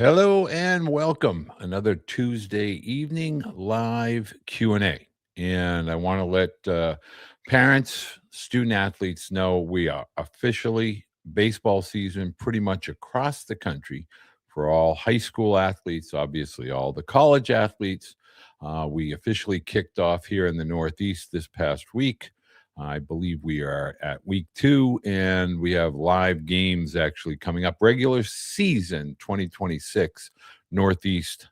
Hello and welcome. Another Tuesday evening live Q&A. And I want to let parents, student athletes know we are officially baseball season pretty much across the country for all high school athletes, obviously all the college athletes. We officially kicked off here in the Northeast this past week. I believe we are at week 2, and we have live games actually coming up. Regular season 2026, Northeast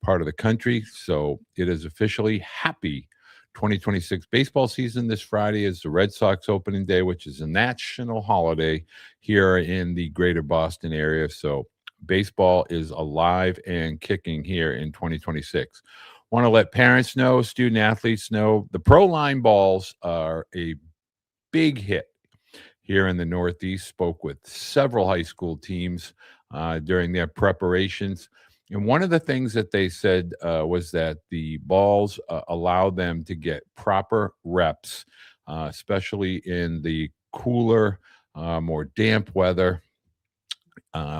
part of the country. So it is officially happy 2026 baseball season. This Friday is the Red Sox opening day, which is a national holiday here in the greater Boston area. So baseball is alive and kicking here in 2026. Want to let parents know, student athletes know, the Proline balls are a big hit here in the Northeast. Spoke with several high school teams during their preparations. And one of the things that they said was that the balls allow them to get proper reps, especially in the cooler, more damp weather,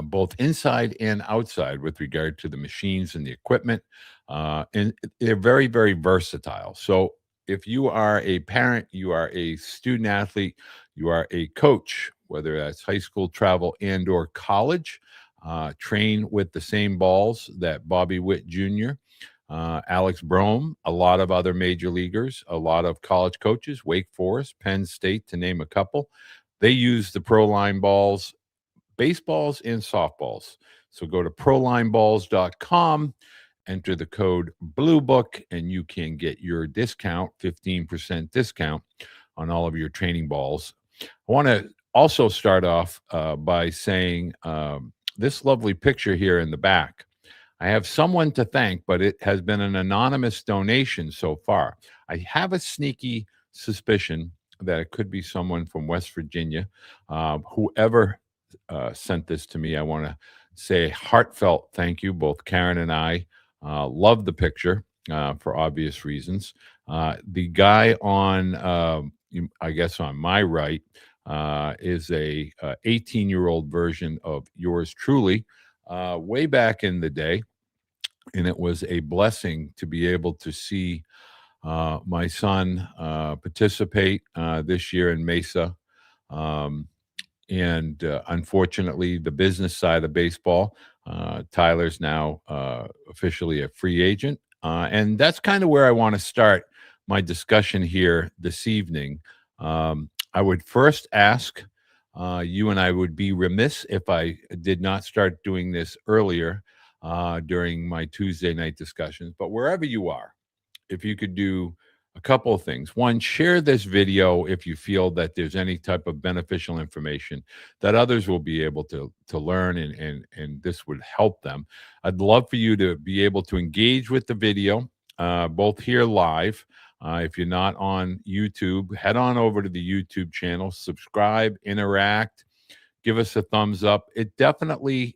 both inside and outside with regard to the machines and the equipment. And they're very, very versatile. So if you are a parent, you are a student athlete, you are a coach, whether that's high school travel and or college, train with the same balls that Bobby Witt Jr., Alex Brome, a lot of other major leaguers, a lot of college coaches, Wake Forest, Penn State, to name a couple. They use the Proline balls, baseballs and softballs. So go to prolineballs.com, enter the code BLUEBOOK, and you can get your discount, 15% discount on all of your training balls. I want to also start off by saying this lovely picture here in the back. I have someone to thank, but it has been an anonymous donation so far. I have a sneaky suspicion that it could be someone from West Virginia. Whoever sent this to me, I want to say heartfelt thank you. Both Karen and I love the picture for obvious reasons. The guy on, I guess on my right, is a 18-year-old version of yours truly, way back in the day. And it was a blessing to be able to see my son participate this year in Mesa. And unfortunately, the business side of baseball, Tyler's now officially a free agent. And that's kind of where I want to start my discussion here this evening. I would first ask you, and I would be remiss if I did not start doing this earlier during my Tuesday night discussions, but wherever you are, if you could do a couple of things. One, share this video if you feel that there's any type of beneficial information that others will be able to learn, and this would help them. I'd love for you to be able to engage with the video, both here live. If you're not on YouTube, head on over to the YouTube channel, subscribe, interact, give us a thumbs up. It definitely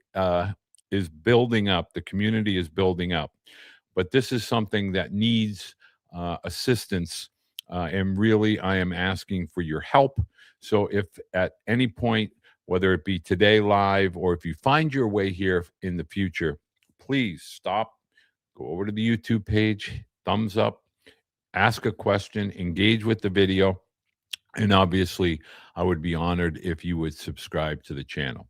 is building up. The community is building up. But this is something that needs assistance, and really I am asking for your help. So if at any point, whether it be today live or if you find your way here in the future, please stop, go over to the YouTube page, thumbs up, ask a question, engage with the video, and obviously I would be honored if you would subscribe to the channel.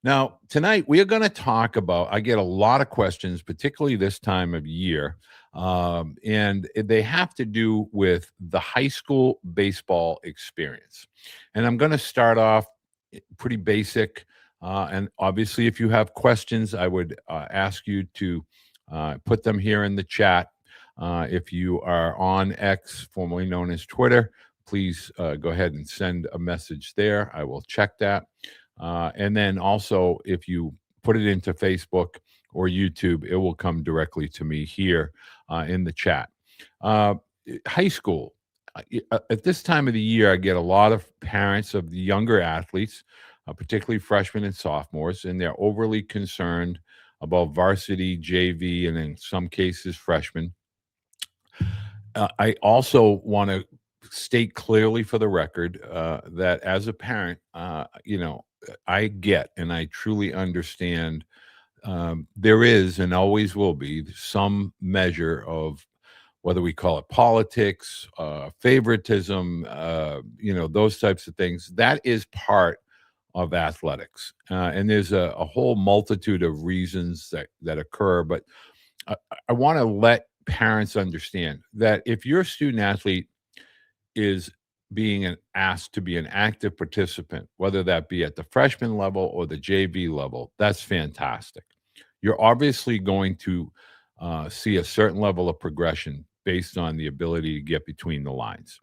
Now, tonight we are going to talk about, I get a lot of questions, particularly this time of year, and they have to do with the high school baseball experience. And I'm going to start off pretty basic. And obviously, if you have questions, I would ask you to put them here in the chat. If you are on X, formerly known as Twitter, please go ahead and send a message there. I will check that. And then also, if you put it into Facebook or YouTube, it will come directly to me here in the chat. High school. At this time of the year, I get a lot of parents of the younger athletes, particularly freshmen and sophomores, and they're overly concerned about varsity, JV, and in some cases, freshmen. I also want to state clearly for the record that as a parent, I get and I truly understand there is and always will be some measure of whether we call it politics, favoritism, those types of things. That is part of athletics, and there's a whole multitude of reasons that occur. But I, I want to let parents understand that if your student athlete is asked to be an active participant, whether that be at the freshman level or the JV level, that's fantastic. You're obviously going to see a certain level of progression based on the ability to get between the lines.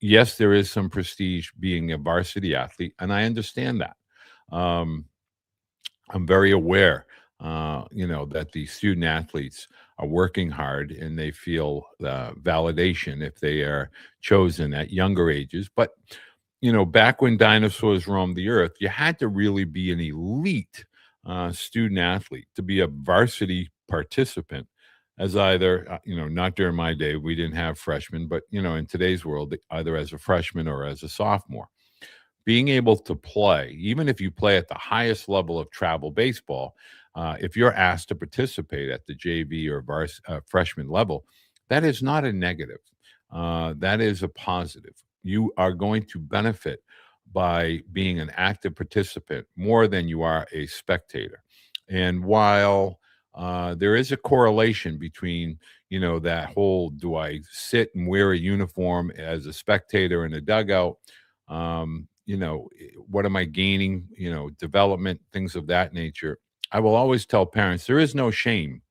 Yes, there is some prestige being a varsity athlete, and I understand that. Um, I'm very aware, that the student athletes are working hard and they feel validation if they are chosen at younger ages. But, back when dinosaurs roamed the earth, you had to really be an elite student athlete to be a varsity participant. As either, not during my day, we didn't have freshmen, but, in today's world, either as a freshman or as a sophomore being able to play, even if you play at the highest level of travel baseball, if you're asked to participate at the JV or freshman level, that is not a negative. That is a positive. You are going to benefit by being an active participant more than you are a spectator. And while there is a correlation between, that whole do I sit and wear a uniform as a spectator in a dugout? What am I gaining, development, things of that nature. I will always tell parents there is no shame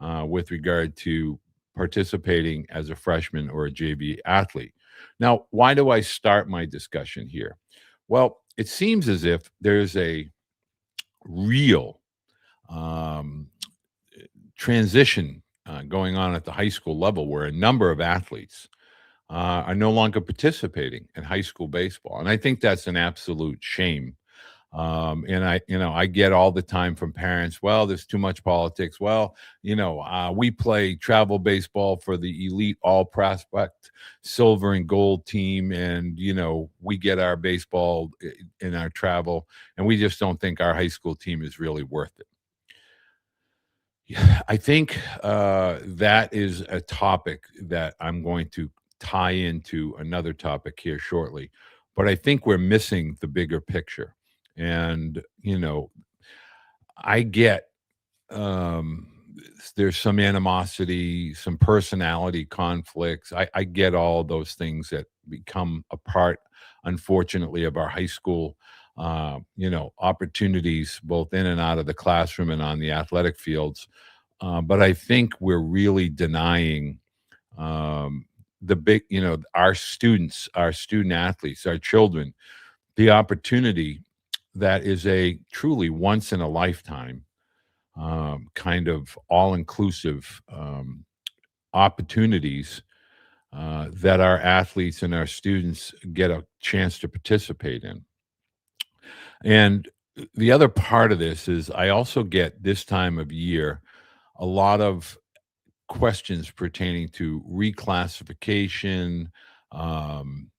with regard to participating as a freshman or a JV athlete. Now, why do I start my discussion here? Well, it seems as if there's a real um, transition going on at the high school level where a number of athletes are no longer participating in high school baseball, and I think that's an absolute shame. And I get all the time from parents. Well, there's too much politics. Well, we play travel baseball for the elite all prospect silver and gold team, and we get our baseball in our travel, and we just don't think our high school team is really worth it. Yeah, I think that is a topic that I'm going to tie into another topic here shortly. But I think we're missing the bigger picture. And, I get um, there's some animosity, some personality conflicts. I get all those things that become a part, unfortunately, of our high school. Opportunities both in and out of the classroom and on the athletic fields. But I think we're really denying um, the big, our students, our student athletes, our children, the opportunity that is a truly once in a lifetime kind of all inclusive opportunities that our athletes and our students get a chance to participate in. And the other part of this is I also get this time of year a lot of questions pertaining to reclassification, um,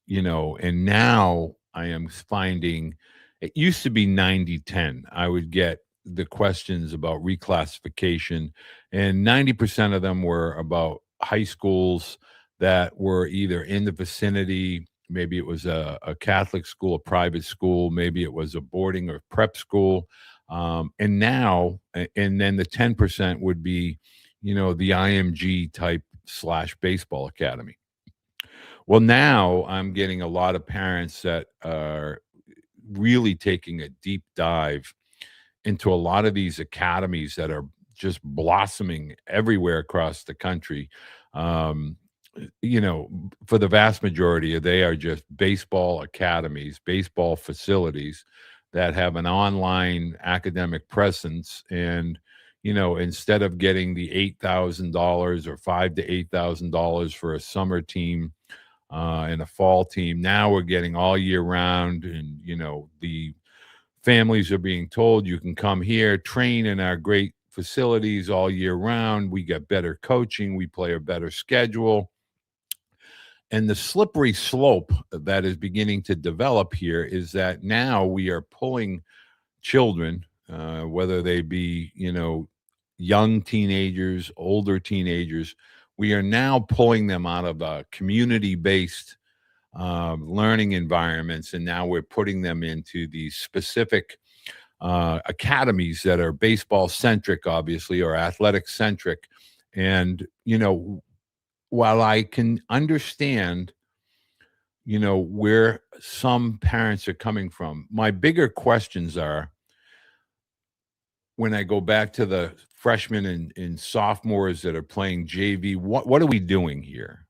and now I am finding it used to be 90-10. I would get the questions about reclassification, and 90% of them were about high schools that were either in the vicinity. Maybe it was a Catholic school, a private school, maybe it was a boarding or prep school. And then the 10% would be the IMG type / baseball academy. Well, now I'm getting a lot of parents that are really taking a deep dive into a lot of these academies that are just blossoming everywhere across the country. Um, for the vast majority, they are just baseball academies, baseball facilities that have an online academic presence. And, instead of getting the $8,000 or $5,000 to $8,000 for a summer team and a fall team, now we're getting all year round. And, the families are being told you can come here, train in our great facilities all year round. We get better coaching, we play a better schedule. And the slippery slope that is beginning to develop here is that now we are pulling children whether they be, young teenagers, older teenagers. We are now pulling them out of community-based learning environments, and now we're putting them into these specific academies that are baseball centric, obviously, or athletic centric. And, while I can understand, where some parents are coming from, my bigger questions are, when I go back to the freshmen and sophomores that are playing JV, what are we doing here?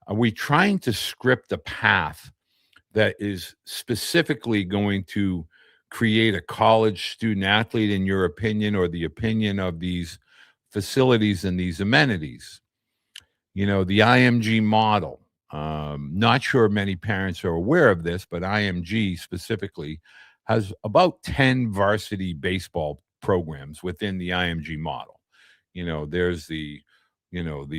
Are we trying to script a path that is specifically going to create a college student athlete, in your opinion, or the opinion of these facilities and these amenities? The IMG model. Not sure many parents are aware of this, but IMG specifically has about 10 varsity baseball programs within the IMG model. There's the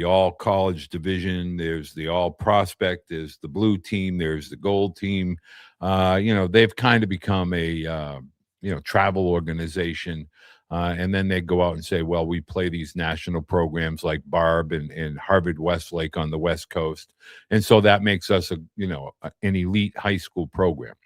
all college division, there's the all prospect, there's the blue team, there's the gold team. They've kind of become a, travel organization. And then they go out and say, well, we play these national programs like Barb and Harvard Westlake on the West Coast. And so that makes us an elite high school program.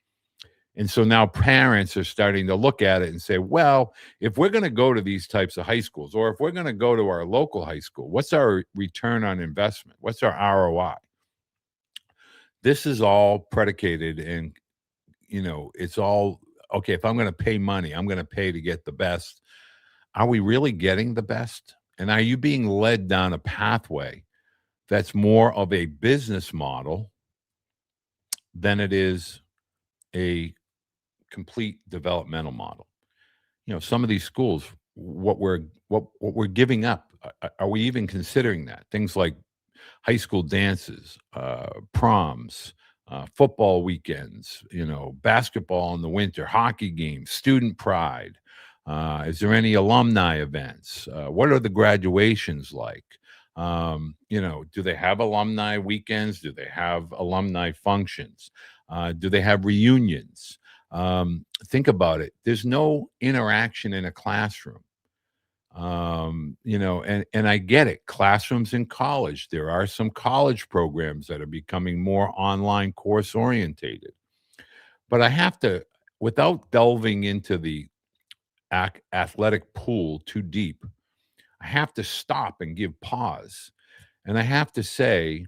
And so now parents are starting to look at it and say, well, if we're going to go to these types of high schools, or if we're going to go to our local high school, what's our return on investment? What's our ROI? This is all predicated, and, it's all, okay, if I'm going to pay money, I'm going to pay to get the best. Are we really getting the best? And are you being led down a pathway that's more of a business model than it is a complete developmental model? Some of these schools, what we're giving up, are we even considering that? Things like high school dances, proms, football weekends, basketball in the winter, hockey games, student pride. Is there any alumni events? What are the graduations like? Do they have alumni weekends? Do they have alumni functions? Do they have reunions? Think about it. There's no interaction in a classroom. And I get it. Classrooms in college, there are some college programs that are becoming more online course orientated. But I have to, without delving into the athletic pool too deep, I have to stop and give pause. And I have to say,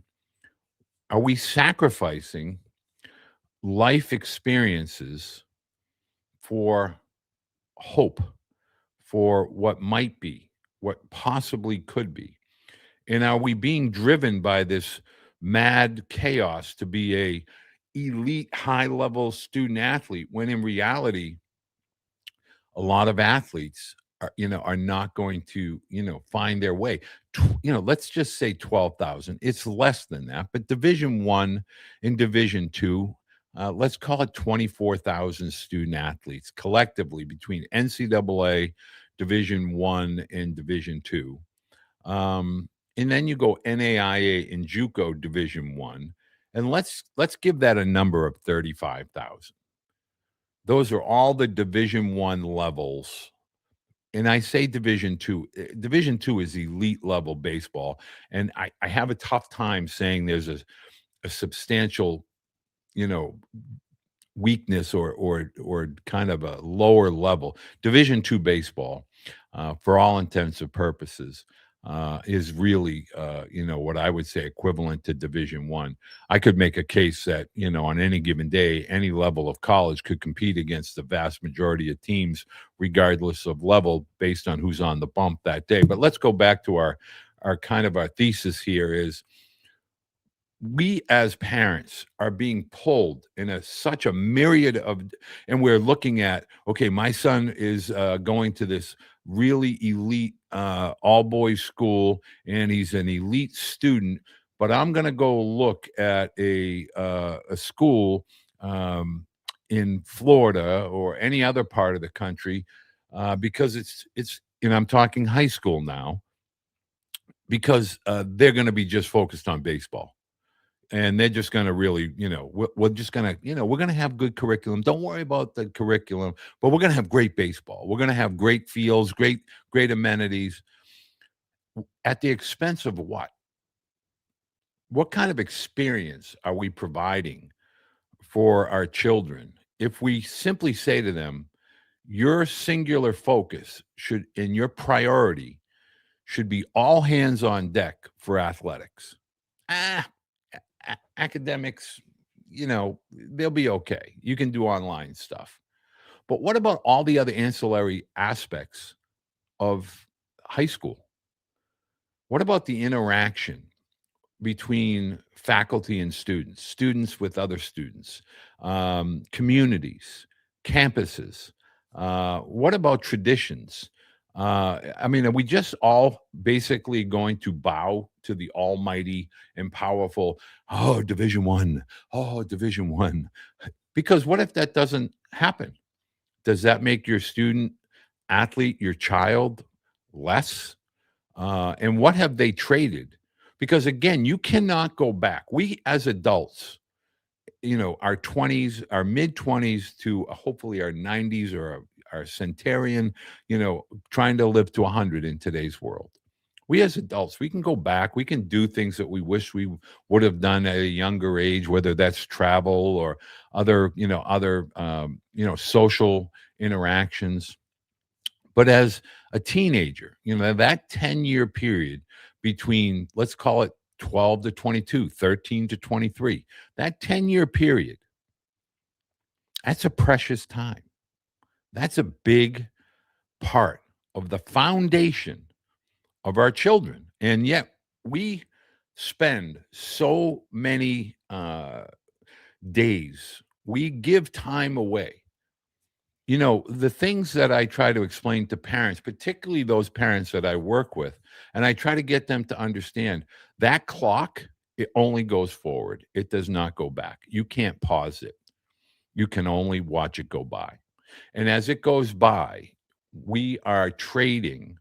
are we sacrificing life experiences for hope, for what might be, what possibly could be? And are we being driven by this mad chaos to be a elite high level student athlete, when in reality a lot of athletes are not going to find their way? Let's just say 12,000. It's less than that, but Division 1 and Division 2, let's call it 24,000 student athletes collectively between NCAA Division 1 and Division 2. And then you go NAIA and JUCO Division 1, and let's give that a number of 35,000. Those are all the Division 1 levels. And I say Division 2. Division 2 is elite level baseball, and I have a tough time saying there's a substantial, weakness or kind of a lower level. Division 2 baseball, for all intents and purposes, is really, what I would say equivalent to Division 1. I could make a case that, on any given day, any level of college could compete against the vast majority of teams, regardless of level, based on who's on the bump that day. But let's go back to our thesis here is, we as parents are being pulled in such a myriad of, and we're looking at, okay, my son is going to this really elite all boys school, and he's an elite student, but I'm going to go look at a school in Florida or any other part of the country, because it's I'm talking high school now, because they're going to be just focused on baseball. and they're just going to really, we're just going to, we're going to have good curriculum. Don't worry about the curriculum, but we're going to have great baseball. We're going to have great fields, great amenities at the expense of what? What kind of experience are we providing for our children if we simply say to them, your singular focus should, and your priority should be all hands on deck for athletics? Academics, they'll be okay. You can do online stuff. But what about all the other ancillary aspects of high school? What about the interaction between faculty and students with other students, communities, campuses? What about traditions? I mean, are we just all basically going to bow to the almighty and powerful, Division One, Division One? Because what if that doesn't happen? Does that make your student athlete, your child, less? And what have they traded? Because again, you cannot go back. We as adults, our 20s, our mid 20s to hopefully our 90s or our centenarian, trying to live to 100 in today's world. We as adults, we can go back. We can do things that we wish we would have done at a younger age, whether that's travel or other social interactions. But as a teenager, that 10-year period between, let's call it 12 to 22, 13 to 23, that 10-year period, that's a precious time. That's a big part of the foundation of our children. And yet we spend so many days, we give time away. The things that I try to explain to parents, particularly those parents that I work with, and I try to get them to understand that clock, it only goes forward. It does not go back. You can't pause it. You can only watch it go by. And as it goes by, we are trading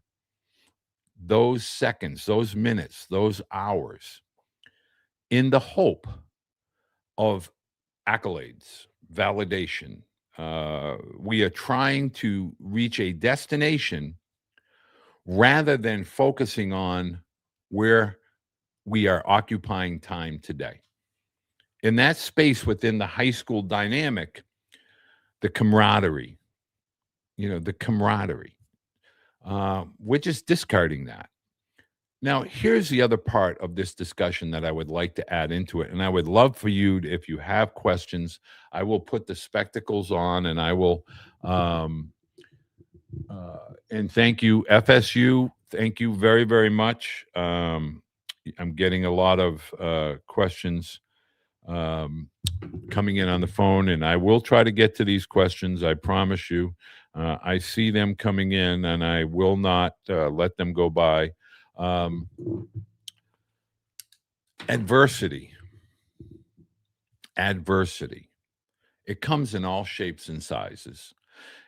those seconds, those minutes, those hours in the hope of accolades, validation. We are trying to reach a destination rather than focusing on where we are occupying time today. In that space within the high school dynamic, the camaraderie, we're just discarding that. Now, here's the other part of this discussion that I would like to add into it. And I would love for you, if you have questions, I will put the spectacles on and I will, and thank you, FSU. Thank you very, very much. I'm getting a lot of questions coming in on the phone, and I will try to get to these questions. I promise you. I see them coming in, and I will not let them go by. Adversity. It comes in all shapes and sizes.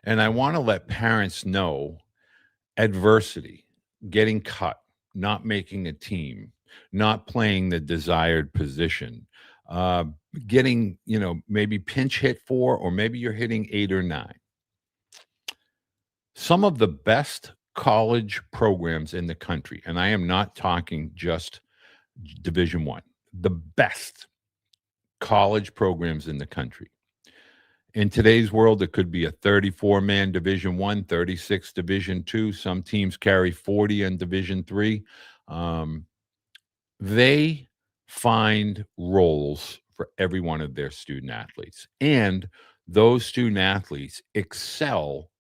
And I want to let parents know adversity, getting cut, not making a team, not playing the desired position, getting, maybe pinch hit for, or maybe you're hitting 8 or 9. Some of the best college programs in the country, and I am not talking just Division One, the best college programs in the country. In today's world, it could be a 34-man Division One, 36 Division Two. Some teams carry 40 in Division Three. They find roles for every one of their student athletes, and those student athletes excel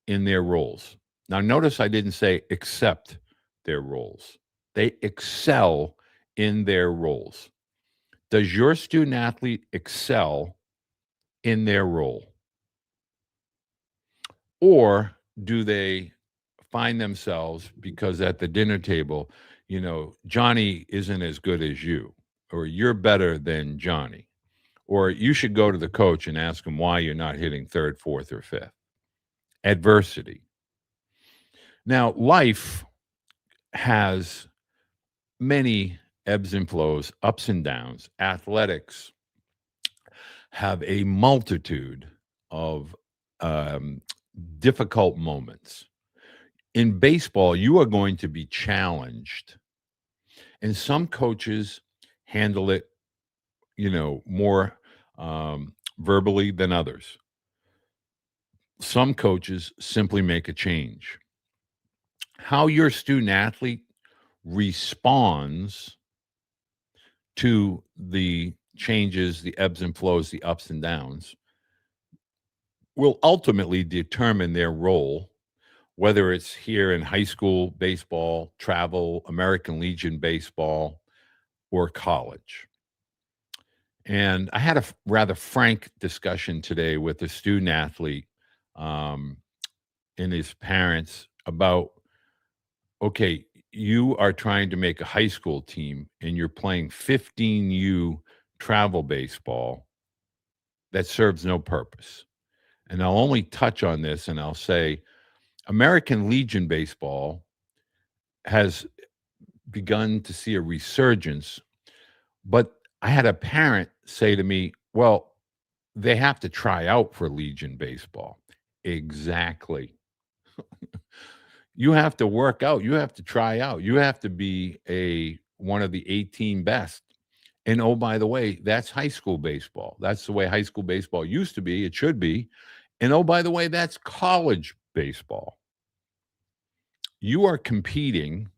in their roles. Now, notice I didn't say accept their roles. They excel in their roles. Does your student athlete excel in their role? Or do they find themselves, because at the dinner table, Johnny isn't as good as you, or you're better than Johnny, or you should go to the coach and ask him why you're not hitting third, fourth, or fifth? Adversity. Now, life has many ebbs and flows, ups and downs. Athletics have a multitude of um, difficult moments. In baseball, you are going to be challenged, and some coaches handle it, more verbally than others. Some coaches simply make a change. How your student athlete responds to the changes, the ebbs and flows, the ups and downs, will ultimately determine their role, whether it's here in high school baseball, travel, American Legion baseball, or college. And I had a rather frank discussion today with a student athlete um, and his parents about, okay, you are trying to make a high school team and you're playing 15U travel baseball that serves no purpose. And I'll only touch on this and I'll say American Legion baseball has begun to see a resurgence, but I had a parent say to me, well, they have to try out for Legion baseball. Exactly. You have to work out, you have to try out, you have to be a one of the 18 best. And oh, by the way, that's high school baseball. That's the way high school baseball used to be. It should be. And oh, by the way, that's college baseball. You are competing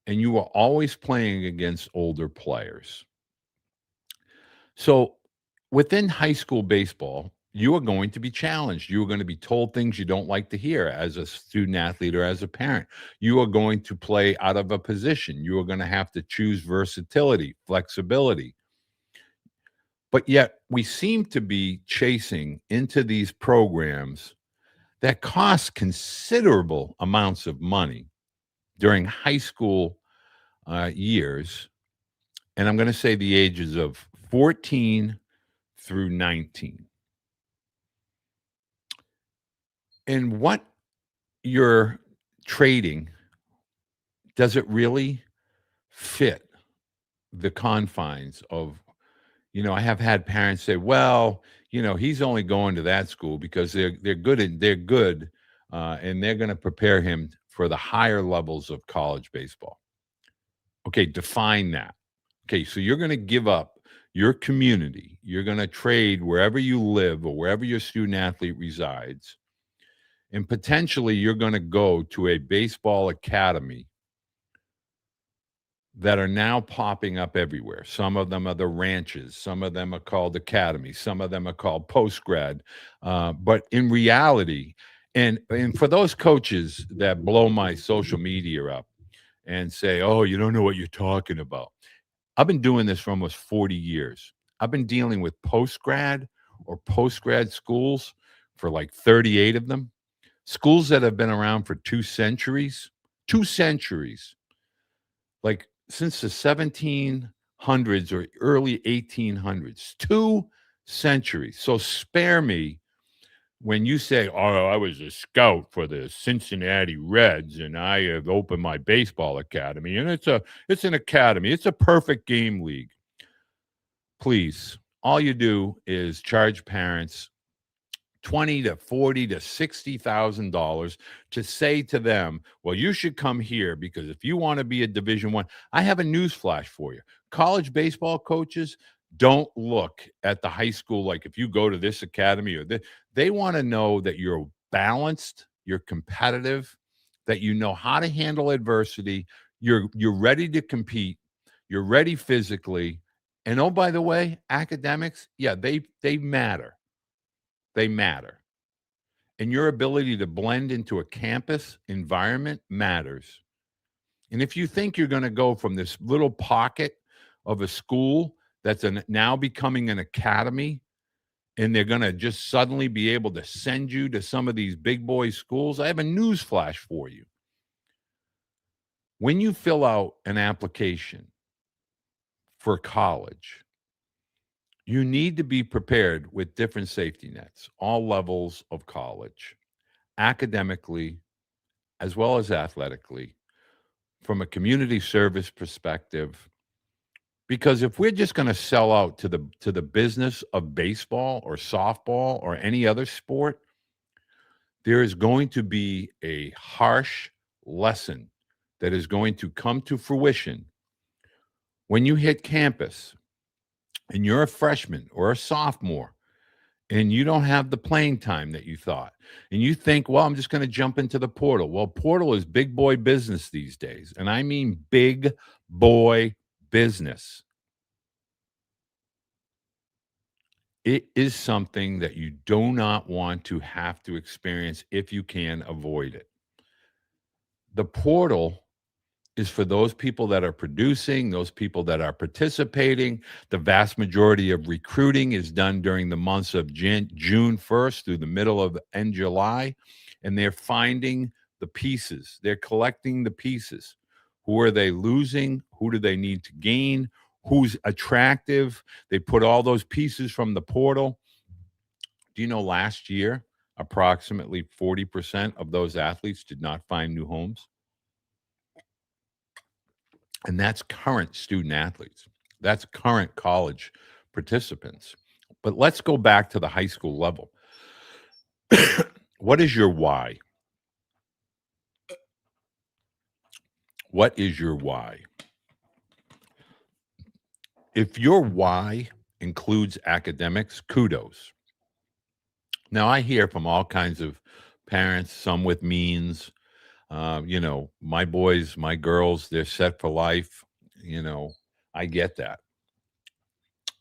and you are always playing against older players. So within high school baseball, you are going to be challenged. You are going to be told things you don't like to hear as a student athlete or as a parent. You are going to play out of a position. You are going to have to choose versatility, flexibility. But yet we seem to be chasing into these programs that cost considerable amounts of money during high school years. And I'm going to say the ages of 14 through 19. And what you're trading, does it really fit the confines of, I have had parents say, well, he's only going to that school because they're good and they're going to prepare him for the higher levels of college baseball. Okay, define that. Okay, so you're going to give up your community. You're going to trade wherever you live or wherever your student athlete resides. And potentially you're going to go to a baseball academy that are now popping up everywhere. Some of them are the ranches. Some of them are called academies. Some of them are called post-grad. But in reality, and for those coaches that blow my social media up and say, oh, you don't know what you're talking about. I've been doing this for almost 40 years. I've been dealing with post-grad or post-grad schools for like 38 of them. Schools that have been around for 2 centuries, like since the 1700s or early 1800s, 2 centuries. So spare me when you say, oh, I was a scout for the Cincinnati Reds and I have opened my baseball academy, and it's an academy. It's a perfect game league. Please, all you do is charge parents 20 to 40 to $60,000 to say to them, well, you should come here because if you want to be a Division One, I have a news flash for you. College baseball coaches don't look at the high school like if you go to this academy or this, they want to know that you're balanced, you're competitive, that you know how to handle adversity, you're ready to compete, you're ready physically, and oh, by the way, academics, yeah, they matter. They matter. And your ability to blend into a campus environment matters. And if you think you're going to go from this little pocket of a school that's now becoming an academy, and they're going to just suddenly be able to send you to some of these big boy schools, I have a news flash for you. When you fill out an application for college, you need to be prepared with different safety nets, all levels of college, academically as well as athletically, from a community service perspective, Because if we're just going to sell out to the business of baseball or softball or any other sport, there is going to be a harsh lesson that is going to come to fruition when you hit campus and you're a freshman or a sophomore and you don't have the playing time that you thought. And you think, well, I'm just going to jump into the portal. Well, portal is big boy business these days. And I mean big boy business. It is something that you do not want to have to experience if you can avoid it. The portal is for those people that are producing, those people that are participating. The vast majority of recruiting is done during the months of June 1st through the middle of end July, and they're finding the pieces. They're collecting the pieces. Who are they losing? Who do they need to gain? Who's attractive? They put all those pieces from the portal. Do you know last year, approximately 40% of those athletes did not find new homes? And that's current student athletes. That's current college participants. But let's go back to the high school level. What is your why? What is your why? If your why includes academics, kudos. Now, I hear from all kinds of parents, some with means, my boys, my girls, they're set for life. I get that.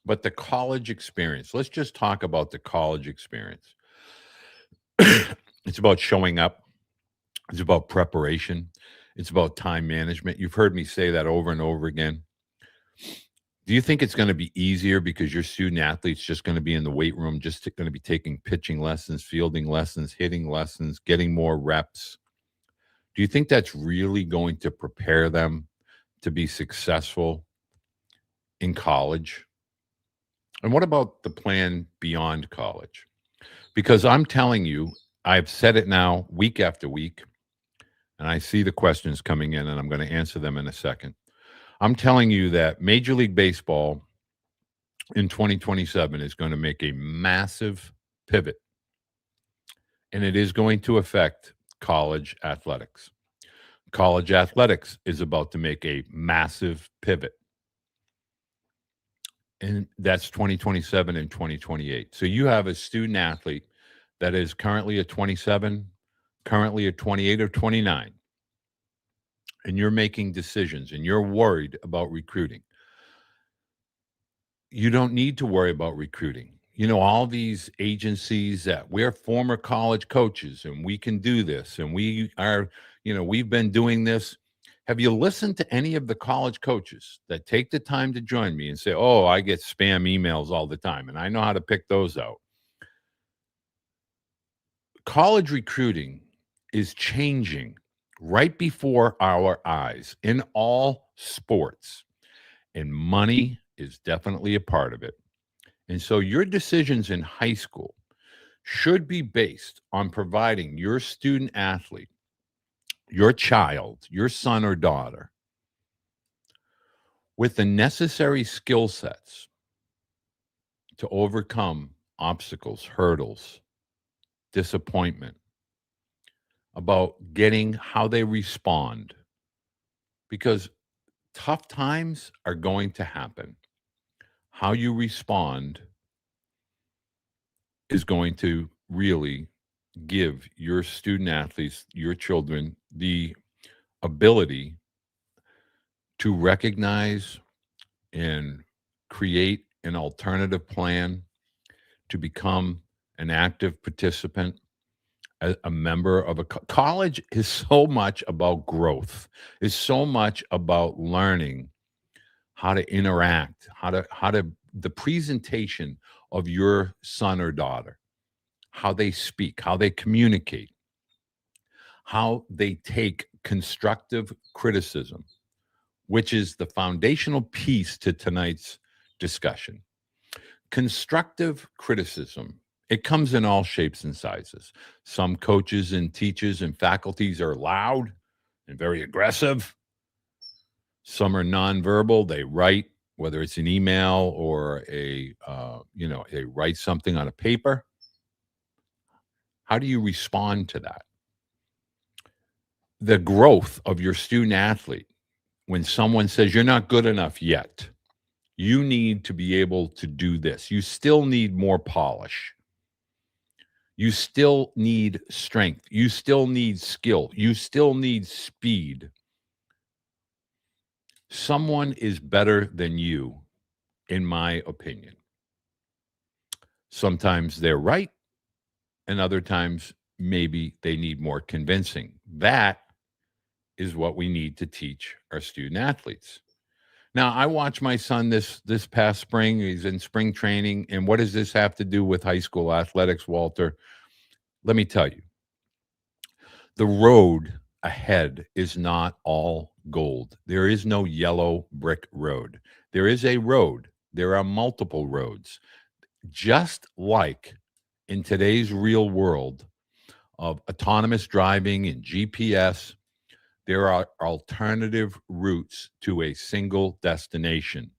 But the college experience, let's just talk about the college experience. It's about showing up. It's about preparation. It's about time management. You've heard me say that over and over again. Do you think it's going to be easier because your student athlete's just going to be in the weight room, just going to be taking pitching lessons, fielding lessons, hitting lessons, getting more reps? Do you think that's really going to prepare them to be successful in college? And what about the plan beyond college? Because I'm telling you, I've said it now week after week, and I see the questions coming in, and I'm going to answer them in a second. I'm telling you that Major League Baseball in 2027 is going to make a massive pivot, and it is going to affect college athletics. College athletics is about to make a massive pivot, and that's 2027 and 2028. So you have a student athlete that is currently a 27, currently a 28 or 29, and you're making decisions and you're worried about recruiting. You don't need to worry about recruiting. All these agencies that we're former college coaches and we can do this and we are, we've been doing this. Have you listened to any of the college coaches that take the time to join me and say, oh, I get spam emails all the time and I know how to pick those out? College recruiting is changing right before our eyes in all sports, and money is definitely a part of it. And so your decisions in high school should be based on providing your student athlete, your child, your son or daughter, with the necessary skill sets to overcome obstacles, hurdles, disappointment, about getting how they respond. Because tough times are going to happen. How you respond is going to really give your student athletes, your children, the ability to recognize and create an alternative plan to become an active participant, a member of a college is so much about growth, is so much about learning how to interact, how to the presentation of your son or daughter, how they speak, how they communicate, how they take constructive criticism, which is the foundational piece to tonight's discussion. Constructive criticism, it comes in all shapes and sizes. Some coaches and teachers and faculties are loud and very aggressive. Some are nonverbal. They write whether it's an email or they write something on a paper. How do you respond to that? The growth of your student athlete, when someone says you're not good enough yet, you need to be able to do this. You still need more polish. You still need strength. You still need skill. You still need speed. Someone is better than you, in my opinion. Sometimes they're right, and other times maybe they need more convincing. That is what we need to teach our student athletes. Now, I watched my son this past spring. He's in spring training. And what does this have to do with high school athletics, Walter? Let me tell you, the road ahead is not all gold. There is no yellow brick road. There is a road. There are multiple roads. Just like in today's real world of autonomous driving and GPS, there are alternative routes to a single destination.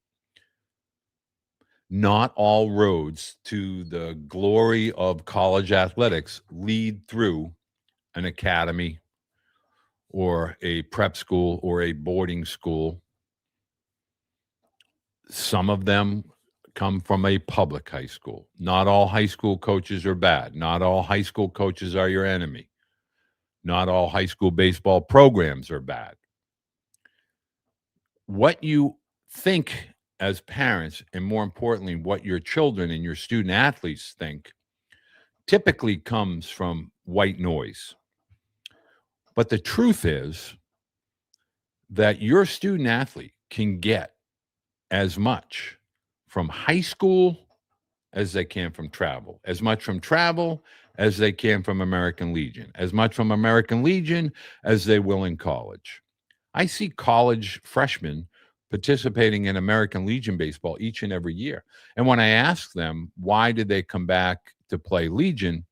Not all roads to the glory of college athletics lead through an academy or a prep school or a boarding school. Some of them come from a public high school. Not all high school coaches are bad. Not all high school coaches are your enemy. Not all high school baseball programs are bad. What you think as parents, and more importantly, what your children and your student athletes think, typically comes from white noise. But the truth is that your student athlete can get as much from high school as they can from travel, as much from travel as they can from American Legion, as much from American Legion as they will in college. I see college freshmen participating in American Legion baseball each and every year. And when I ask them, why did they come back to play Legion?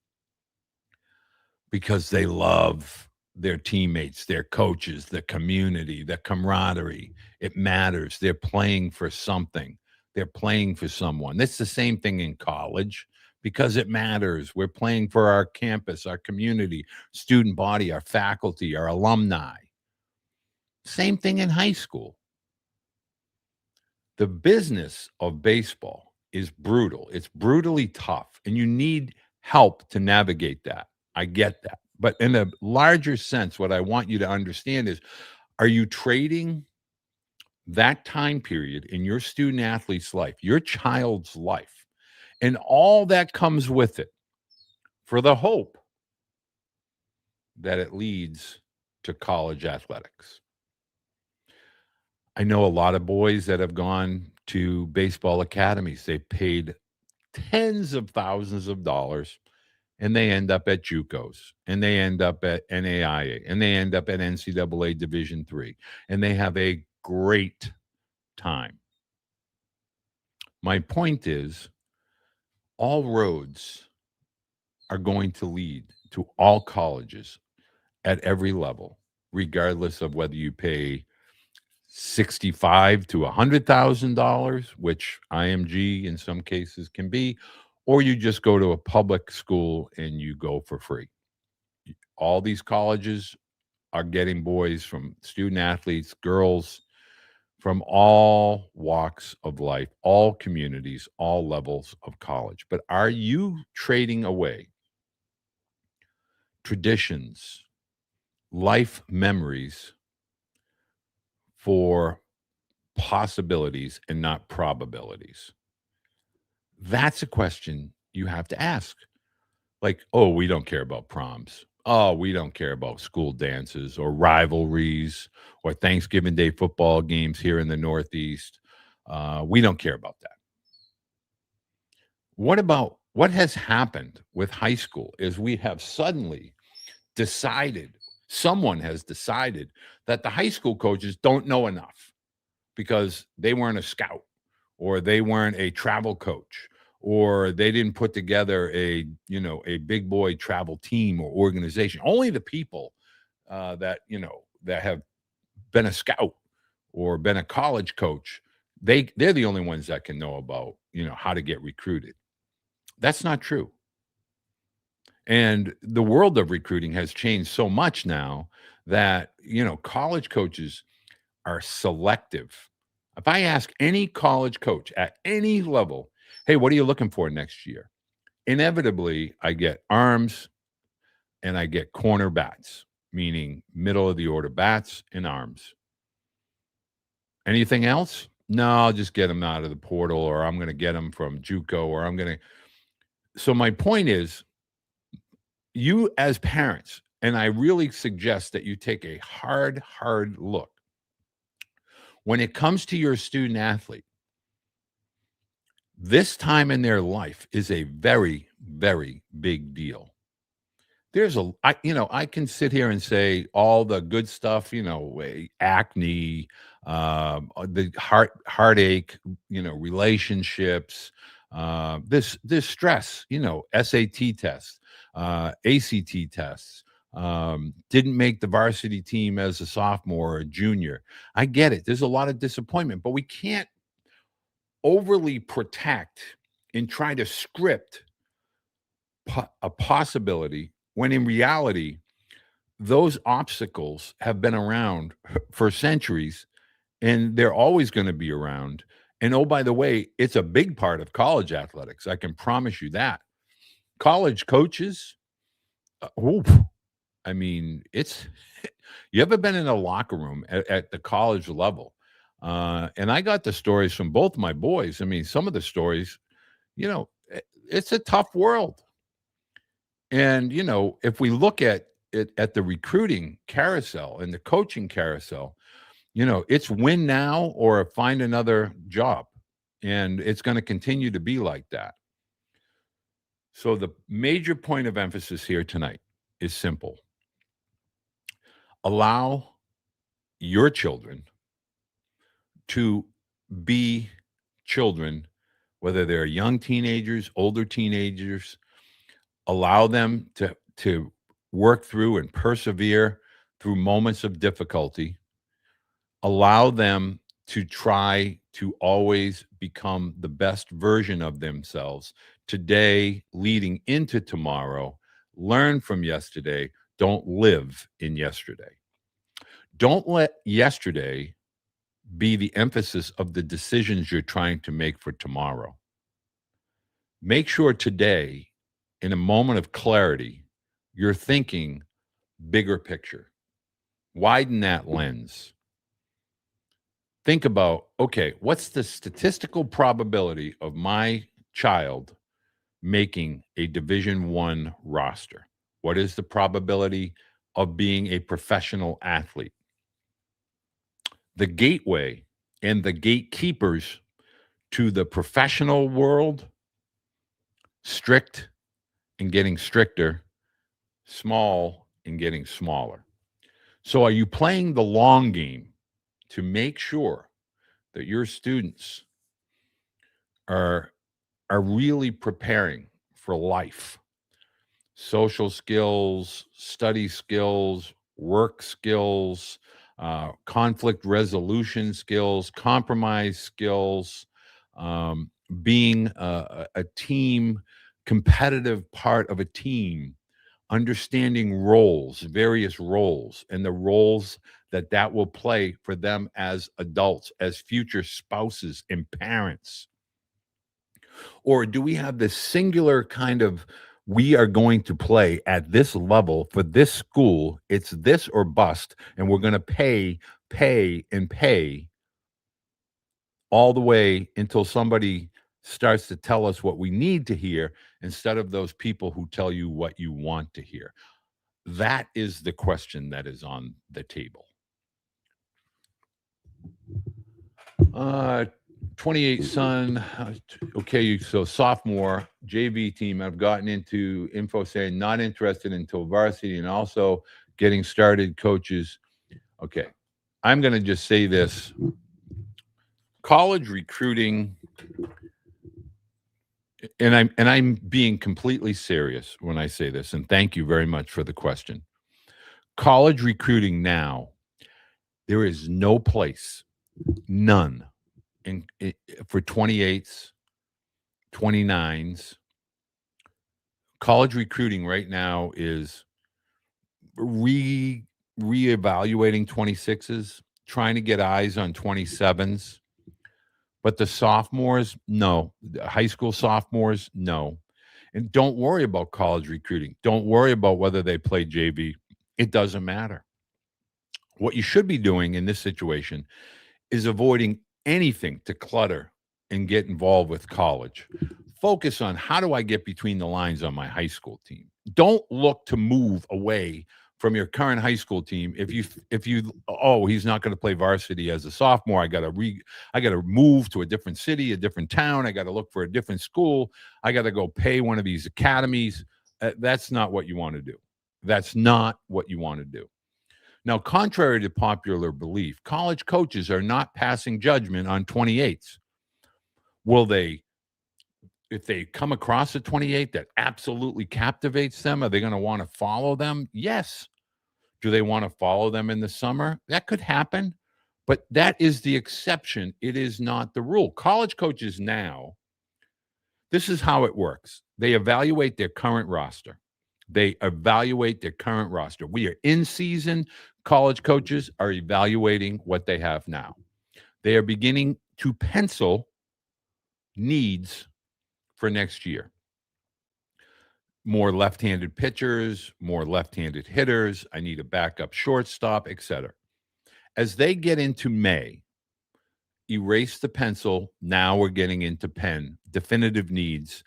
Because they love their teammates, their coaches, the community, the camaraderie. It matters. They're playing for something. They're playing for someone. It's the same thing in college because it matters. We're playing for our campus, our community, student body, our faculty, our alumni. Same thing in high school. The business of baseball is brutal. It's brutally tough, and you need help to navigate that. I get that. But in a larger sense, what I want you to understand is, are you trading that time period in your student athlete's life, your child's life, and all that comes with it for the hope that it leads to college athletics? I know a lot of boys that have gone to baseball academies. They paid tens of thousands of dollars, and they end up at JUCOs, and they end up at NAIA, and they end up at NCAA Division III, and they have a great time. My point is, all roads are going to lead to all colleges at every level, regardless of whether you pay $65,000 to $100,000, which IMG in some cases can be, or you just go to a public school and you go for free. All these colleges are getting boys from student athletes, girls from all walks of life, all communities, all levels of college. But are you trading away traditions, life memories for possibilities and not probabilities? That's a question you have to ask. Like, oh, we don't care about proms. Oh, we don't care about school dances or rivalries or Thanksgiving Day football games here in the Northeast. We don't care about that. What about what has happened with high school is we have suddenly decided, someone has decided that the high school coaches don't know enough because they weren't a scout or they weren't a travel coach or they didn't put together a big boy travel team or organization. Only the people that have been a scout or been a college coach they're the only ones that can know about, how to get recruited. That's not true. And the world of recruiting has changed so much now that, college coaches are selective. If I ask any college coach at any level, hey, what are you looking for next year? Inevitably, I get arms and I get corner bats, meaning middle of the order bats and arms. Anything else? No, I'll just get them out of the portal, or I'm going to get them from JUCO, or I'm going to. So my point is, you as parents, and I really suggest that you take a hard look when it comes to your student athlete. This time in their life is a very, very big deal. I can sit here and say all the good stuff, acne, the heartache, relationships, this stress, SAT tests, ACT tests, didn't make the varsity team as a sophomore or a junior. I get it. There's a lot of disappointment, but we can't overly protect and try to script a possibility when in reality, those obstacles have been around for centuries and they're always going to be around. And oh, by the way, it's a big part of college athletics. I can promise you that. College coaches, it's you ever been in a locker room at the college level? And I got the stories from both my boys. Some of the stories, it's a tough world. And, if we look at it at the recruiting carousel and the coaching carousel, it's win now or find another job. And it's going to continue to be like that. So the major point of emphasis here tonight is simple. Allow your children to be children, whether they're young teenagers, older teenagers. Allow them to work through and persevere through moments of difficulty. Allow them to try to always become the best version of themselves today, leading into tomorrow. Learn from yesterday. Don't live in yesterday. Don't let yesterday be the emphasis of the decisions you're trying to make for tomorrow. Make sure today, in a moment of clarity, you're thinking bigger picture. Widen that lens. Think about, okay, what's the statistical probability of my child making a Division I roster? What is the probability of being a professional athlete? The gateway and the gatekeepers to the professional world, strict and getting stricter, small and getting smaller. So are you playing the long game to make sure that your students are really preparing for life? Social skills, study skills, work skills, conflict resolution skills, compromise skills, being a team, competitive part of a team, understanding roles, various roles, and the roles that will play for them as adults, as future spouses and parents? Or do we have this singular kind of, we are going to play at this level for this school, it's this or bust, and we're going to pay all the way until somebody starts to tell us what we need to hear instead of those people who tell you what you want to hear? That is the question that is on the table. 28 son. Okay, so sophomore JV team. I've gotten into info saying not interested until varsity and also getting started coaches. Okay, I'm going to just say this. College recruiting, and I'm being completely serious when I say this, and thank you very much for the question. College recruiting now, there is no place, none, for 28s, 29s. College recruiting right now is reevaluating 26s, trying to get eyes on 27s. But the sophomores, no. The high school sophomores, no. And don't worry about college recruiting. Don't worry about whether they play JV. It doesn't matter. What you should be doing in this situation is avoiding anything to clutter and get involved with college. Focus on how do I get between the lines on my high school team. Don't look to move away from your current high school team. If you oh, he's not going to play varsity as a sophomore, I got to move to a different city, a different town, I got to look for a different school, I got to go pay one of these academies. That's not what you want to do. That's not what you want to do. Now, contrary to popular belief, college coaches are not passing judgment on 28s. Will they, if they come across a 28 that absolutely captivates them, are they going to want to follow them? Yes. Do they want to follow them in the summer? That could happen, but that is the exception. It is not the rule. College coaches now, this is how it works. They evaluate their current roster. We are in season. College coaches are evaluating what they have now. They are beginning to pencil needs for next year. More left-handed pitchers, more left-handed hitters. I need a backup shortstop, etc. As they get into May, erase the pencil. Now we're getting into pen, definitive needs.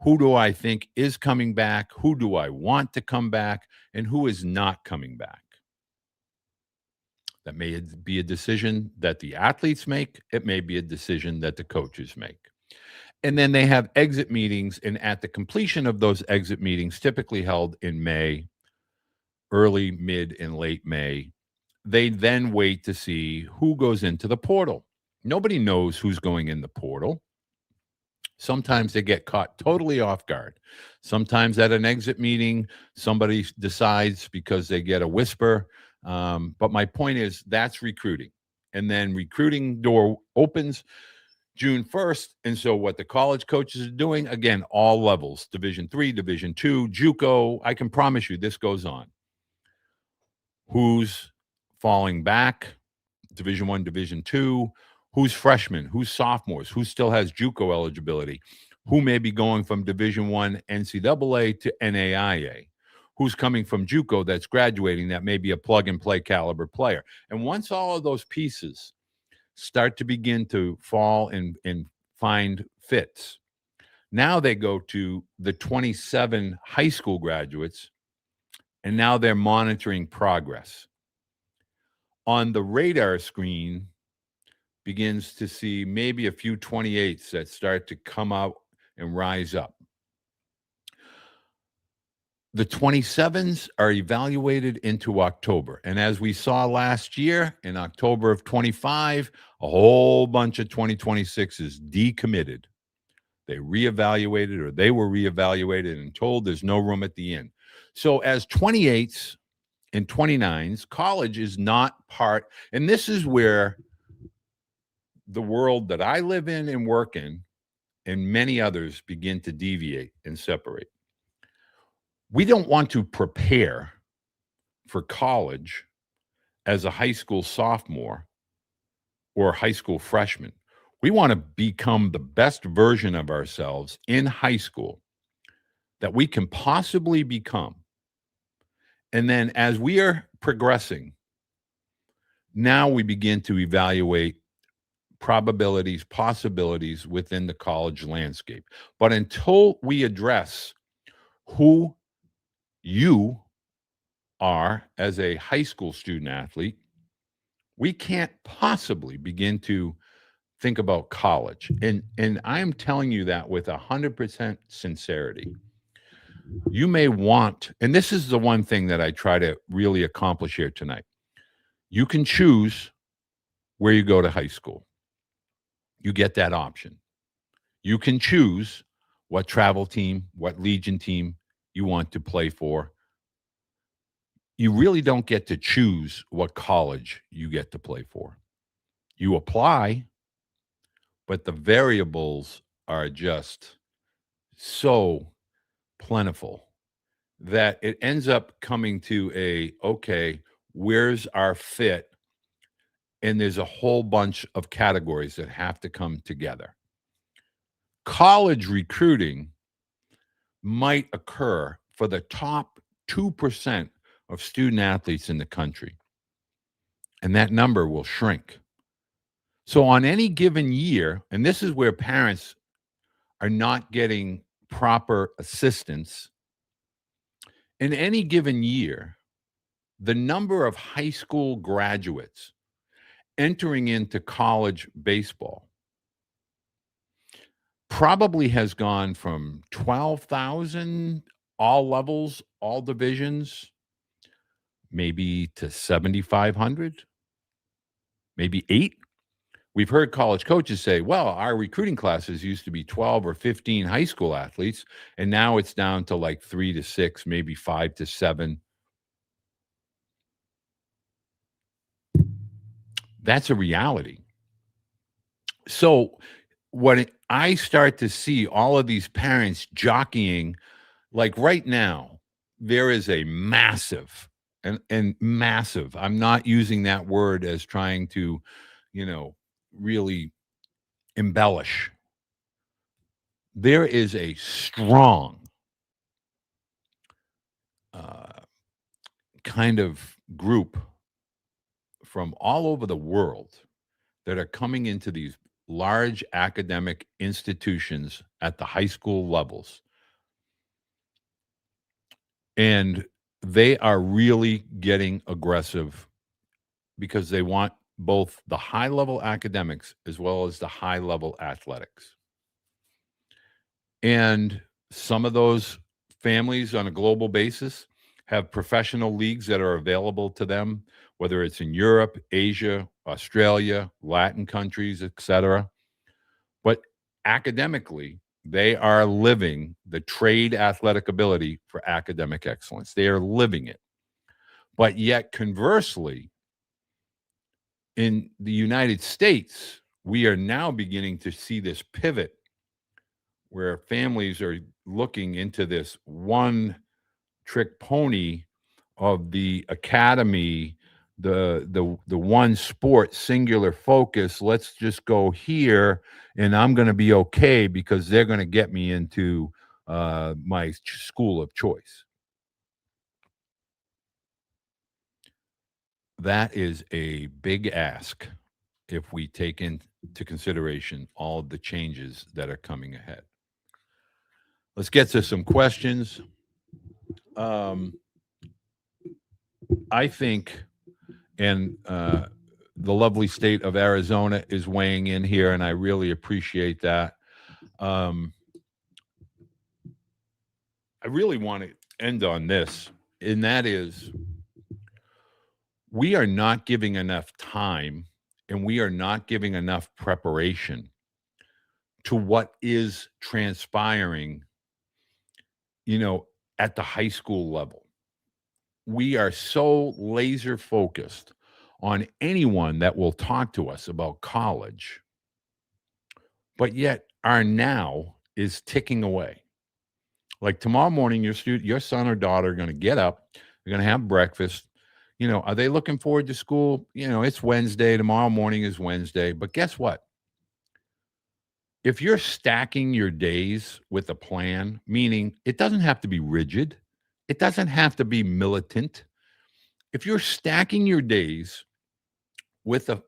Who do I think is coming back? Who do I want to come back? And who is not coming back? That may be a decision that the athletes make. It may be a decision that the coaches make. And then they have exit meetings. And at the completion of those exit meetings, typically held in May, early, mid, and late May, they then wait to see who goes into the portal. Nobody knows who's going in the portal. Sometimes they get caught totally off guard. Sometimes at an exit meeting, somebody decides because they get a whisper. But my point is that's recruiting. And then recruiting door opens June 1st. And so what the college coaches are doing, again, all levels, Division III, Division II, JUCO, I can promise you this goes on. Who's falling back? Division I, Division II. Who's freshmen? Who's sophomores? Who still has JUCO eligibility? Who may be going from Division I NCAA to NAIA? Who's coming from JUCO that's graduating that may be a plug-and-play caliber player? And once all of those pieces start to begin to fall and find fits, now they go to the 27 high school graduates, and now they're monitoring progress. On the radar screen, begins to see maybe a few 28s that start to come out and rise up. The 27s are evaluated into October. And as we saw last year, in October of 25, a whole bunch of 2026s decommitted. They reevaluated, or they were reevaluated and told there's no room at the inn. So as 28s and 29s, college is not part, and this is where the world that I live in and work in, and many others, begin to deviate and separate. We don't want to prepare for college as a high school sophomore or high school freshman. We want to become the best version of ourselves in high school that we can possibly become. And then as we are progressing, now we begin to evaluate probabilities, possibilities within the college landscape. But until we address who you are as a high school student athlete, we can't possibly begin to think about college. And I'm telling you that with 100% sincerity. You may want, and this is the one thing that I try to really accomplish here tonight. You can choose where you go to high school. You get that option. You can choose what travel team, what Legion team you want to play for. You really don't get to choose what college you get to play for. You apply, but the variables are just so plentiful that it ends up coming to okay, where's our fit? And there's a whole bunch of categories that have to come together. College recruiting might occur for the top 2% of student athletes in the country, and that number will shrink. So, on any given year, and this is where parents are not getting proper assistance, in any given year, the number of high school graduates entering into college baseball probably has gone from 12,000, all levels, all divisions, maybe to 7,500, maybe 8. We've heard college coaches say, well, our recruiting classes used to be 12 or 15 high school athletes, and now it's down to like 3 to 6, maybe 5 to 7. That's a reality. So when I start to see all of these parents jockeying, like right now, there is a massive and massive. I'm not using that word as trying to, really embellish. There is a strong uh, kind of group from all over the world that are coming into these large academic institutions at the high school levels. And they are really getting aggressive because they want both the high level academics as well as the high level athletics. And some of those families on a global basis have professional leagues that are available to them, whether it's in Europe, Asia, Australia, Latin countries, etc. But academically, they are living the trade athletic ability for academic excellence. They are living it. But yet, conversely, in the United States, we are now beginning to see this pivot where families are looking into this one trick pony of the academy, the one sport singular focus. Let's just go here, and I'm going to be okay because they're going to get me into my school of choice. That is a big ask if we take into consideration all of the changes that are coming ahead. Let's get to some questions. I think, and the lovely state of Arizona is weighing in here, and I really appreciate that. I really want to end on this, and that is we are not giving enough time and we are not giving enough preparation to what is transpiring, at the high school level. We are so laser focused on anyone that will talk to us about college, but yet our now is ticking away. Like tomorrow morning, your son or daughter are going to get up, they're going to have breakfast. Are they looking forward to school? It's Wednesday. Tomorrow morning is Wednesday. But guess what? If you're stacking your days with a plan, meaning it doesn't have to be rigid, it doesn't have to be militant. If you're stacking your days with a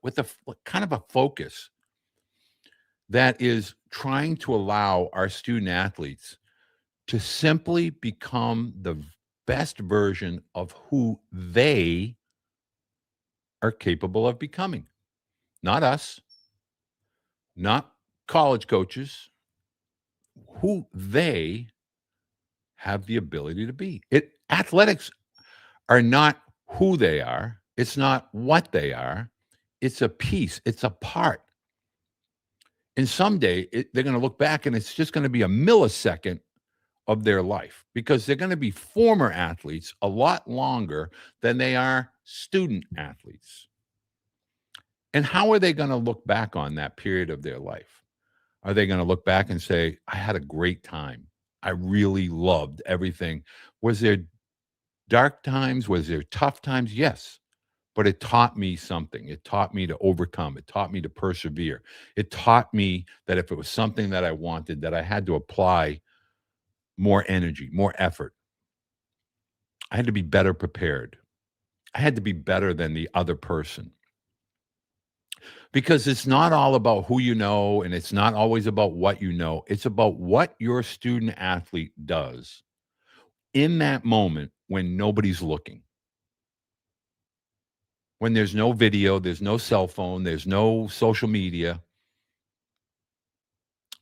kind of a focus that is trying to allow our student athletes to simply become the best version of who they are capable of becoming. Not us, not college coaches, who they have the ability to be. Athletics are not who they are. It's not what they are. It's a piece. It's a part. And someday they're going to look back and it's just going to be a millisecond of their life because they're going to be former athletes a lot longer than they are student athletes. And how are they going to look back on that period of their life? Are they going to look back and say, I had a great time? I really loved everything. Was there dark times? Was there tough times? Yes. But it taught me something. It taught me to overcome. It taught me to persevere. It taught me that if it was something that I wanted, that I had to apply more energy, more effort. I had to be better prepared. I had to be better than the other person. Because it's not all about who you know, and it's not always about what you know. It's about what your student athlete does in that moment when nobody's looking. When there's no video, there's no cell phone, there's no social media.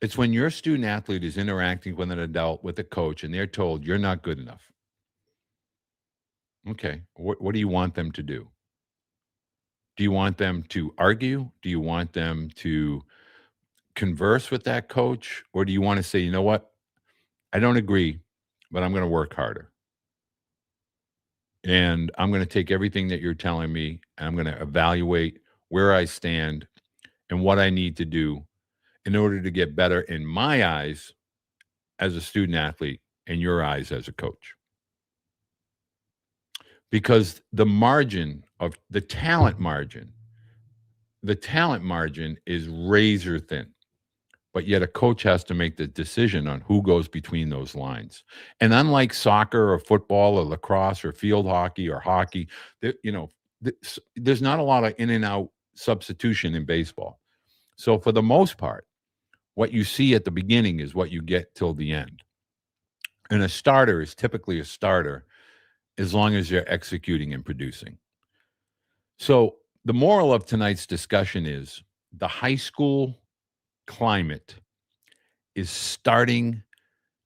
It's when your student athlete is interacting with an adult, with a coach, and they're told you're not good enough. Okay, what do you want them to do? Do you want them to argue? Do you want them to converse with that coach? Or do you want to say, you know what? I don't agree, but I'm going to work harder. And I'm going to take everything that you're telling me, and I'm going to evaluate where I stand and what I need to do in order to get better in my eyes as a student athlete and your eyes as a coach. Because the margin of the talent margin is razor thin. But yet a coach has to make the decision on who goes between those lines. And unlike soccer or football or lacrosse or field hockey or hockey, there's not a lot of in and out substitution in baseball. So for the most part, what you see at the beginning is what you get till the end. And a starter is typically a starter as long as you're executing and producing. So the moral of tonight's discussion is the high school climate is starting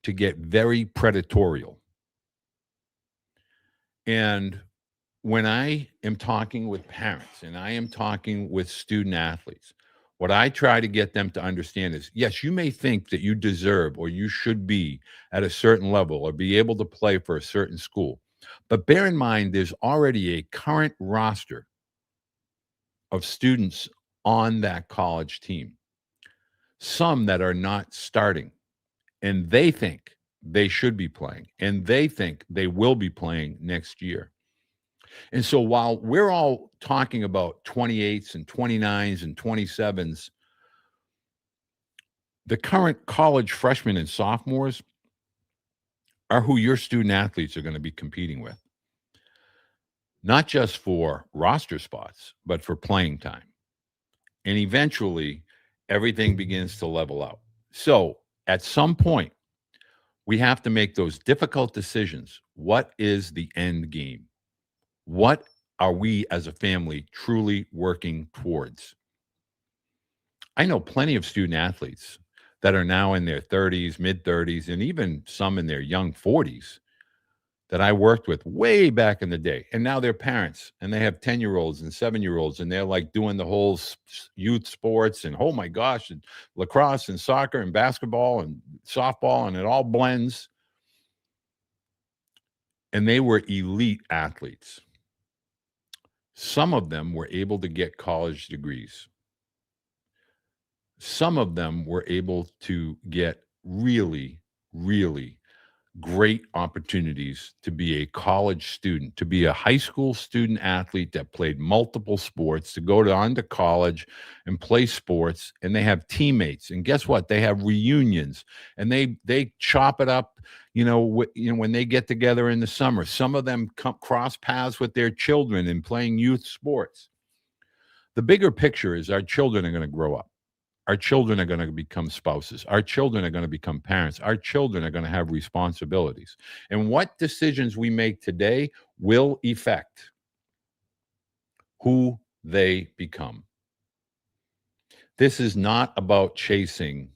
to get very predatorial. And when I am talking with parents and I am talking with student athletes, what I try to get them to understand is, yes, you may think that you deserve or you should be at a certain level or be able to play for a certain school. But bear in mind, there's already a current roster of students on that college team, some that are not starting, and they think they should be playing, and they think they will be playing next year. And so while we're all talking about 28s and 29s and 27s, the current college freshmen and sophomores are who your student athletes are going to be competing with, not just for roster spots, but for playing time. And eventually, everything begins to level out. So at some point, we have to make those difficult decisions. What is the end game? What are we as a family truly working towards? I know plenty of student athletes that are now in their 30s, mid 30s, and even some in their young 40s that I worked with way back in the day. And now they're parents and they have 10-year-olds and 7-year-olds, and they're like doing the whole youth sports and, oh my gosh, and lacrosse and soccer and basketball and softball, and it all blends. And they were elite athletes. Some of them were able to get college degrees. Some of them were able to get really, really great opportunities to be a college student, to be a high school student athlete that played multiple sports, to go on to college and play sports, and they have teammates. And guess what? They have reunions, and they chop it up. When they get together in the summer, some of them cross paths with their children in playing youth sports. The bigger picture is our children are going to grow up. Our children are going to become spouses. Our children are going to become parents. Our children are going to have responsibilities. And what decisions we make today will affect who they become. This is not about chasing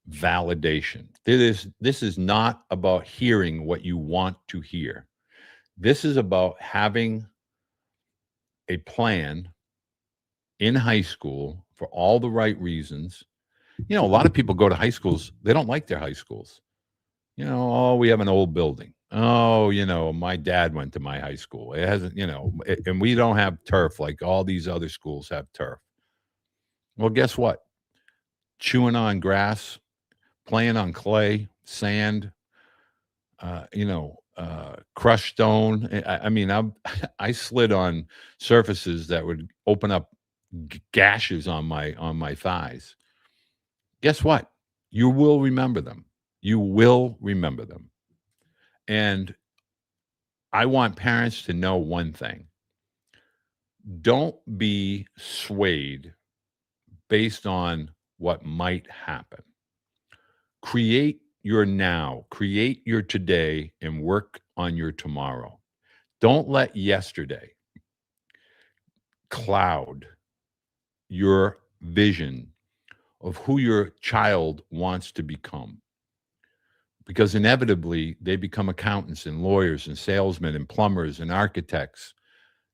validation. This is not about hearing what you want to hear. This is about having a plan in high school for all the right reasons. A lot of people go to high schools, they don't like their high schools. Oh, we have an old building. Oh, my dad went to my high school. It hasn't, and we don't have turf like all these other schools have turf. Well, guess what? chewing on grass, playing on clay, sand, crushed stone. I mean, I slid on surfaces that would open up gashes on my thighs. Guess what? You will remember them. You will remember them. And I want parents to know one thing. Don't be swayed based on what might happen. Create your now, create your today, and work on your tomorrow. Don't let yesterday cloud your vision of who your child wants to become. Because inevitably, they become accountants and lawyers and salesmen and plumbers and architects.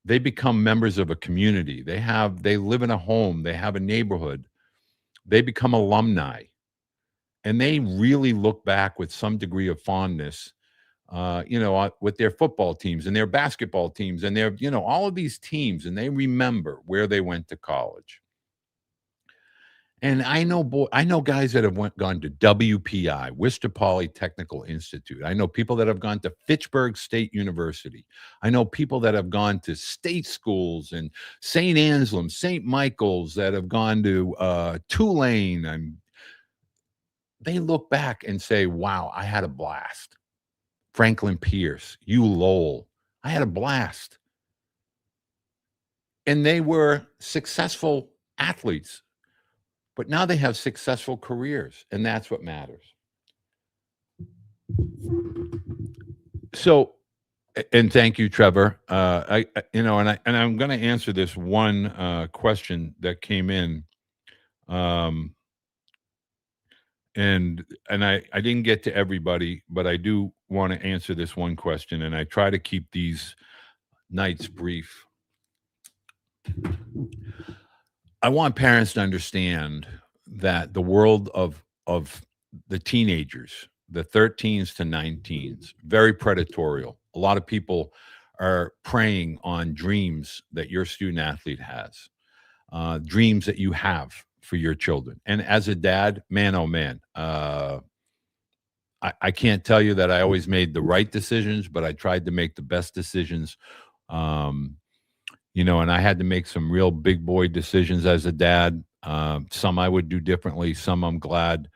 They become members of a community. They live in a home, they have a neighborhood. They become alumni. And they really look back with some degree of fondness, with their football teams and their basketball teams and their, all of these teams, and they remember where they went to college. And I know guys that have gone to WPI, Worcester Polytechnical Institute. I know people that have gone to Fitchburg State University. I know people that have gone to state schools and St. Anselm, St. Michael's, that have gone to Tulane. And they look back and say, wow, I had a blast. Franklin Pierce, Lowell, I had a blast. And they were successful athletes. But now they have successful careers, and that's what matters. So, and thank you, Trevor. I'm going to answer this one question that came in, and I didn't get to everybody, but I do want to answer this one question, and I try to keep these nights brief. I want parents to understand that the world of the teenagers, the 13s to 19s, very predatorial. A lot of people are preying on dreams that your student athlete has, dreams that you have for your children. And as a dad, man, oh man, I can't tell you that I always made the right decisions, but I tried to make the best decisions. And I had to make some real big boy decisions as a dad. Some I would do differently. Some I'm glad.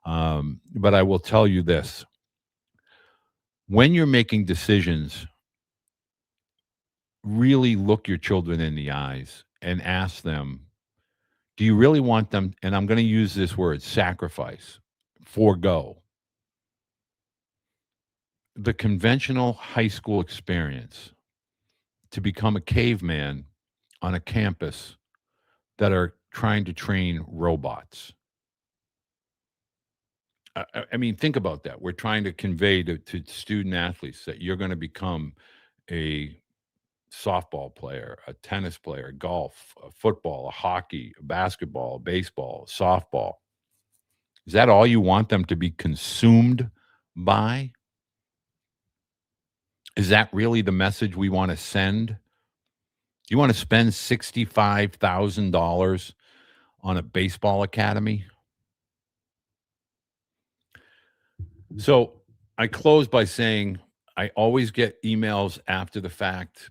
But I will tell you this. When you're making decisions, really look your children in the eyes and ask them, do you really want them? And I'm going to use this word, sacrifice, forego the conventional high school experience to become a caveman on a campus that are trying to train robots. I mean, think about that. We're trying to convey to student athletes that you're going to become a softball player, a tennis player, golf, a football, a hockey, a basketball, a baseball, a softball. Is that all you want them to be consumed by? Is that really the message we want to send? You want to spend $65,000 on a baseball academy? So I close by saying I always get emails after the fact.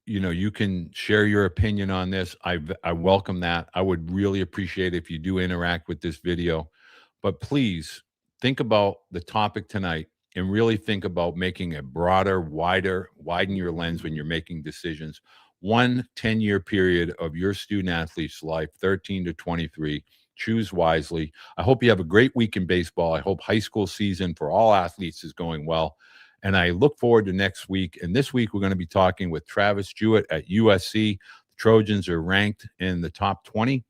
You can share your opinion on this. I welcome that. I would really appreciate if you do interact with this video. But please think about the topic tonight and really think about making a broader, widen your lens when you're making decisions. 1 10-year period of your student athlete's life, 13 to 23. Choose wisely. I hope you have a great week in baseball. I hope high school season for all athletes is going well. And I look forward to next week. And this week, we're going to be talking with Travis Jewett at USC. The Trojans are ranked in the top 20,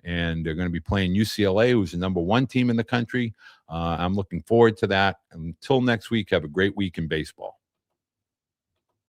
and they're going to be playing UCLA, who's the #1 team in the country. I'm looking forward to that. Until next week, have a great week in baseball.